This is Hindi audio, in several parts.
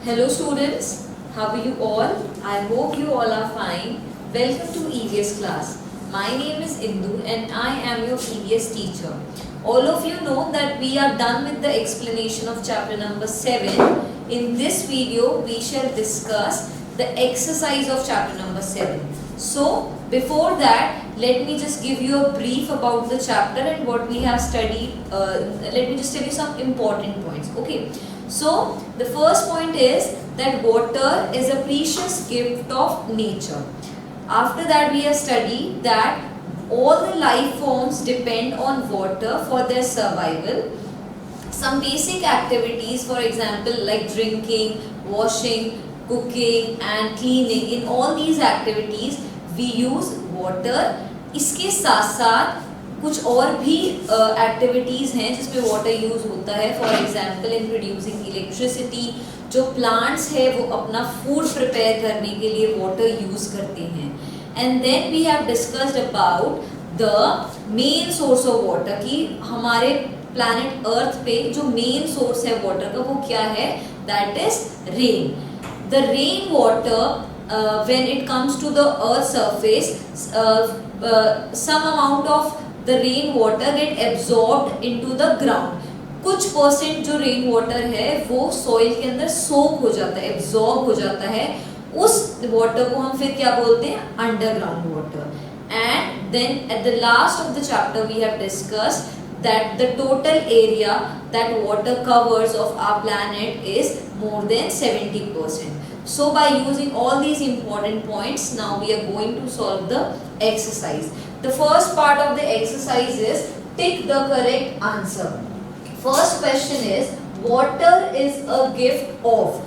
Hello students, how are you all? I hope you all are fine. Welcome to EVS class. My name is Indu and I am your EVS teacher. All of you know that we are done with the explanation of chapter number 7. In this video, we shall discuss the exercise of chapter number 7. So, before that, let me just give you a brief about the chapter and what we have studied. Let me just tell you some important points. Okay. So, the first point is that water is a precious gift of nature. After that, we have studied that all the life forms depend on water for their survival. Some basic activities, for example, like drinking, washing, cooking and cleaning, in all these activities we use water. इसके साथ साथ कुछ और भी एक्टिविटीज़ हैं जिसमें वाटर यूज़ होता है. For example in producing electricity, जो प्लांट्स है वो अपना फूड प्रिपेयर करने के लिए वाटर यूज़ करते हैं. And then we have discussed about the main source of water, कि हमारे प्लैनेट अर्थ पे जो मेन सोर्स है वाटर का वो क्या है, that is rain. The rain water when it comes to the earth surface, some amount of the rain water get absorbed into the ground. कुछ परसेंट जो रेन वाटर है वो सॉइल के अंदर सोक हो जाता है, एब्जॉर्ब हो जाता है. उस वाटर को हम फिर क्या बोलते हैं, underground water. And then at the last of the chapter we have discussed that the total area that water covers of our planet is more than 70%. So by using all these important points, now we are going to solve the exercise. The first part of the exercise is tick the correct answer. First question is, water is a gift of.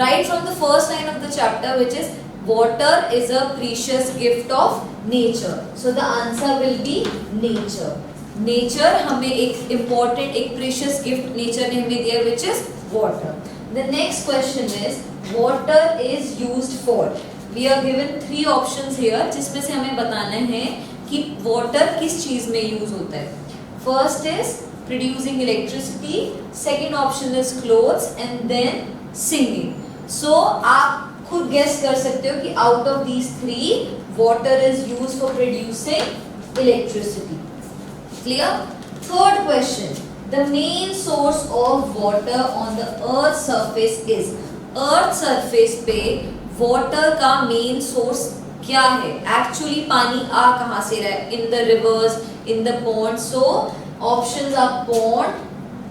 Right from the first line of the chapter, which is water is a precious gift of nature. So the answer will be nature. Nature हमें एक इम्पॉर्टेंट, एक प्रीशियस गिफ्ट नेचर ने हमें दिया, which is water. The next question is water is used for. We are given 3 options here, जिसमें से हमें बताना है कि वाटर किस चीज में यूज होता है. First is producing electricity, second option is clothes and then singing. So आप खुद गेस कर सकते हो कि out of these 3 water is use for producing electricity. Clear? Third question. The main source of water on the earth surface is. Earth surface पे water का main source क्या है? Actually पानी आ कहाँ से रहा है? In the rivers, in the ponds. So options are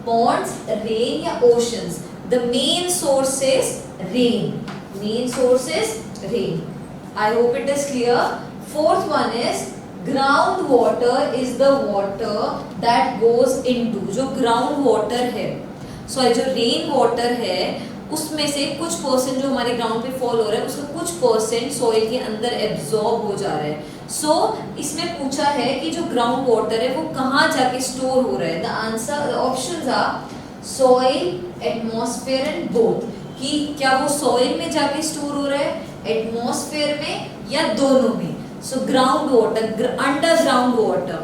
ponds, rain या oceans. The main source is rain. Main source is rain. I hope it is clear. Fourth one is ground water is the water that goes into. जो ग्राउंड वाटर है, सॉरी जो रेन वाटर है, उसमें से कुछ परसेंट जो हमारे ग्राउंड पे फॉल हो रहा है उसका कुछ परसेंट सॉइल के अंदर एब्जॉर्ब हो जा रहा है. सो इसमें पूछा है कि जो ग्राउंड वाटर है वो कहाँ जाके स्टोर हो रहा है. The answer, options are soil, atmosphere and both. कि क्या वो सॉइल में जाके स्टोर हो रहा है, एटमॉस्फेयर में, या दोनों में. So ground water, underground water.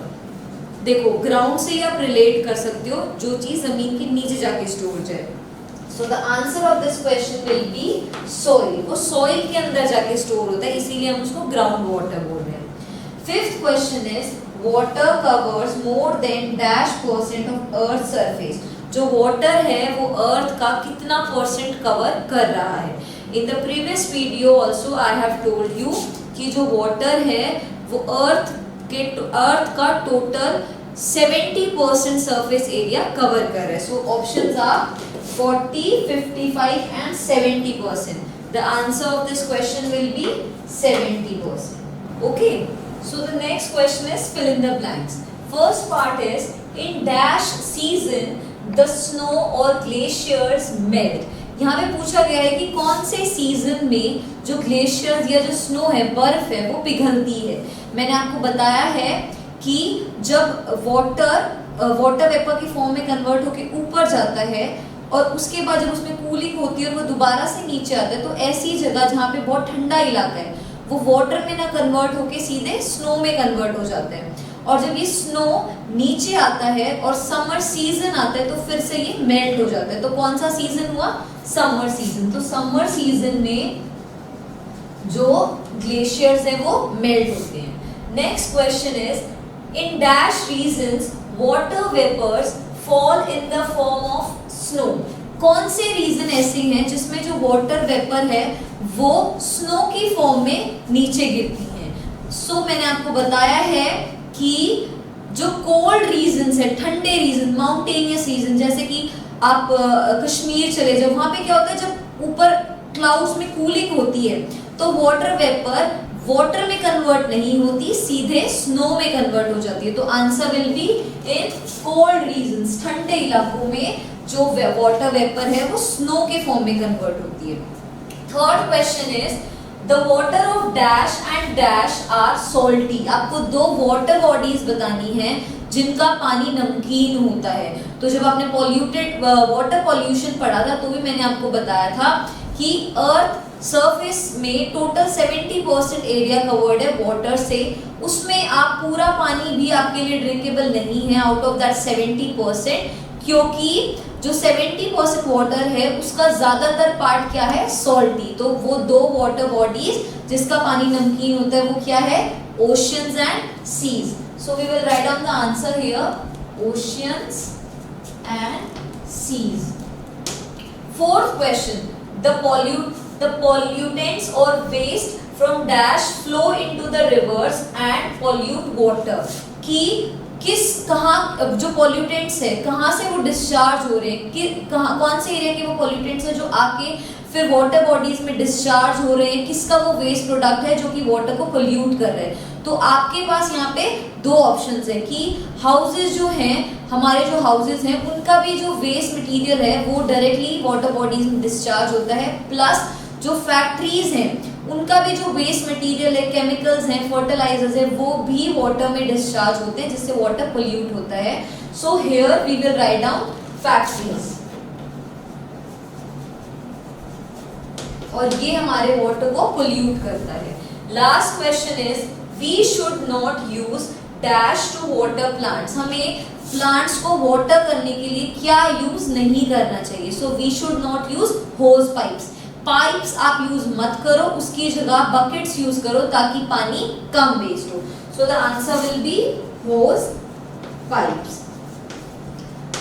देखो ग्राउंड से आप रिलेट कर सकते हो जो चीज जमीन के नीचे जाके स्टोर जाए. सो the answer of this question will B soil. वो सॉइल के अंदर जाके स्टोर होता है, इसीलिए हम उसको ग्राउंड वाटर बोल रहे हैं. Fifth question is water covers more than -% of earth surface. जो वाटर है वो अर्थ का कितना परसेंट कवर कर रहा है. In the previous video also I have told you कि जो वाटर है वो अर्थ का टोटल 70% सरफेस एरिया कवर कर रहा है. So options are 40, 55 and 70%. The answer of this question will be 70%. Okay, so the next question is fill in the blanks. First part is in dash season the snow और ग्लेशियर्स मेल्ट. यहाँ पे पूछा गया है कि कौन से सीजन में जो ग्लेशियर्स या जो स्नो है, बर्फ है, वो पिघलती है. मैंने आपको बताया है कि जब वाटर वेपर की फॉर्म में कन्वर्ट होकर ऊपर जाता है और उसके बाद जब उसमें कूलिंग होती है और वो दोबारा से नीचे आता है, तो ऐसी जगह जहाँ पे बहुत ठंडा इलाका है वो वाटर में ना कन्वर्ट होकर सीधे स्नो में कन्वर्ट हो जाता है. और जब ये स्नो नीचे आता है और समर सीजन आता है तो फिर से ये मेल्ट हो जाता है। तो कौन सा सीजन हुआ? Summer season. तो समर सीजन में जो ग्लेशियर्स है वो मेल्ट होते हैं। Next question is, in dash regions water vapours fall in the form of snow. कौन से रीजन ऐसे हैं जिसमें जो वाटर वेपर है वो स्नो की फॉर्म में नीचे गिरती हैं? सो मैंने आपको बताया है कि जो कोल्ड रीजन्स है, ठंडे रीजन, माउंटेनियस रीजन, जैसे कि आप कश्मीर चले जाओ, वहां पे क्या होता है जब ऊपर क्लाउड्स में कूलिंग होती है तो वाटर वेपर वाटर में कन्वर्ट नहीं होती, सीधे स्नो में कन्वर्ट हो जाती है। तो answer will be in cold regions, ठंडे इलाकों में जो वाटर वेपर है वो स्नो के फॉर्म में कन्वर्ट होती है। Third question is, the water of dash and dash are salty. आपको दो वाटर बॉडीज बतानी है जिनका पानी नमकीन होता है। तो जब आपने पॉल्यूटेड वाटर पॉल्यूशन पढ़ा था तो भी मैंने आपको बताया था कि अर्थ सरफेस में टोटल 70% एरिया कवर्ड है वाटर से, उसमें आप पूरा पानी भी आपके लिए ड्रिंकेबल नहीं है आउट ऑफ दैट 70%, क्योंकि जो 70% वाटर है उसका ज्यादातर पार्ट क्या है? सॉल्टी। तो वो दो वाटर बॉडीज जिसका पानी नमकीन होता है वो क्या है? Oceans and seas. So we will write down the answer here, oceans and seas. Fourth question, the pollutants or waste from dash flow into the rivers and pollute water। कि कहाँ जो pollutants है कहाँ से वो डिस्चार्ज हो रहे हैं, कि कहाँ कौन से एरिया के वो pollutants है जो आके फिर वाटर बॉडीज में डिस्चार्ज हो रहे हैं, किसका वो वेस्ट प्रोडक्ट है जो कि वाटर को पोल्यूट कर रहे हैं। तो आपके पास यहाँ पे दो ऑप्शंस है कि हाउसेज जो हैं, हमारे जो हाउसेज हैं उनका भी जो वेस्ट मटेरियल है वो डायरेक्टली वाटर बॉडीज में डिस्चार्ज होता है, प्लस जो फैक्ट्रीज हैं उनका भी जो वेस्ट मटेरियल है, केमिकल्स हैं, फर्टिलाइजर्स है, वो भी वाटर में डिस्चार्ज होते हैं जिससे वाटर पोल्यूट होता है। So here we will write down factories, और ये हमारे वाटर को पोल्यूट करता है। Last question is, we should not use dash to water plants. हमें प्लांट्स को वाटर करने के लिए क्या यूज नहीं करना चाहिए? So we should not use hose pipes. Pipes आप यूज मत करो, उसकी जगह बकेट्स यूज करो ताकि पानी कम वेस्ट हो। So the answer will be hose pipes.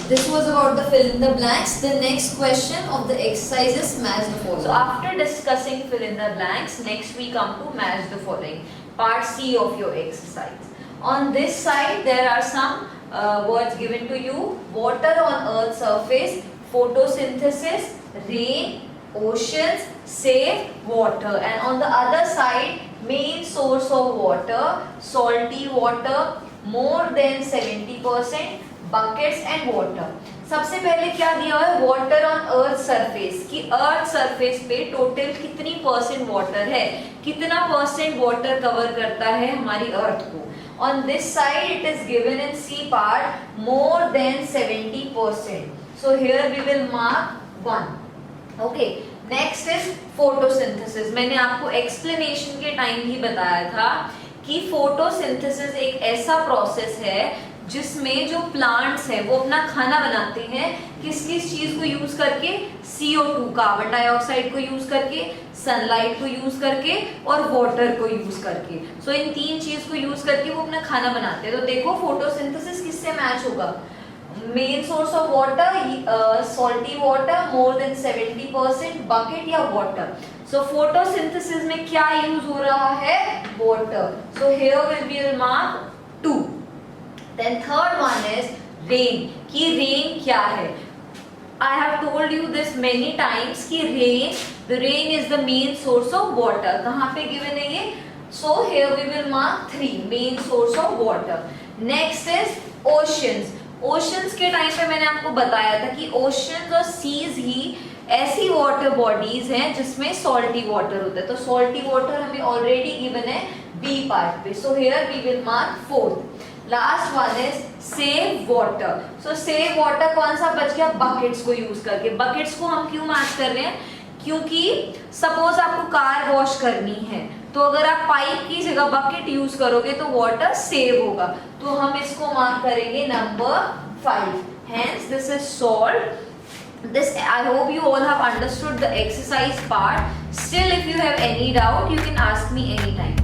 This was about the fill in the blanks. The next question of the exercise is match the following. So after discussing fill in the blanks, next we come to match the following, part C of your exercise. On this side there are some words given to you: water on earth's surface, photosynthesis, rain, oceans, save water. And on the other side, main source of water, salty water, more than 70%, buckets and water. सबसे पहले क्या दिया हुआ है? वाटर ऑन अर्थ सरफेस, कि अर्थ सरफेस पे टोटल कितनी परसेंट वाटर है, कितना परसेंट वाटर कवर करता है हमारी अर्थ को। On this side it is given in c part more than 70%, so here we will mark 1। Okay, next is photosynthesis. मैंने आपको एक्सप्लेनेशन के टाइम ही बताया था कि फोटोसिंथेसिस एक ऐसा प्रोसेस है जिसमें जो प्लांट्स हैं वो अपना खाना बनाते हैं किस किस चीज को यूज करके? CO2 कार्बन डाइऑक्साइड को यूज करके, सनलाइट को यूज करके और वाटर को यूज करके। सो इन तीन चीज को यूज करके वो अपना खाना बनाते हैं। तो देखो फोटोसिंथेसिस किससे मैच होगा? Main source of water, salty water more than 70%, bucket या वाटर। सो फोटोसिंथेसिस में क्या यूज हो रहा है? Water. So here will be mark 2। Then third one is rain, कि rain क्या है? I have told you this many times कि the rain is the main source of water. कहाँ पे given है ये? So here we will mark 3, main source of water. Next is oceans. Oceans के टाइम पे मैंने आपको बताया था कि oceans और seas ही ऐसी वाटर बॉडीज हैं जिसमें सॉल्टी वाटर होता है। तो सॉल्टी वाटर हमें ऑलरेडी गिवन है बी पार्ट पे। So here we will mark 4। Last one is save water. सो सेव वाटर कौन सा बच गया? बकेट्स को यूज करके। बकेट्स को हम क्यों मैच कर रहे हैं? क्योंकि सपोज आपको कार वॉश करनी है तो अगर आप पाइप की जगह बकेट यूज करोगे तो वाटर सेव होगा, तो हम इसको मार्क करेंगे number 5. Hence this is solved. This, I hope you all have understood the exercise part. Still if you have any doubt you can ask me anytime.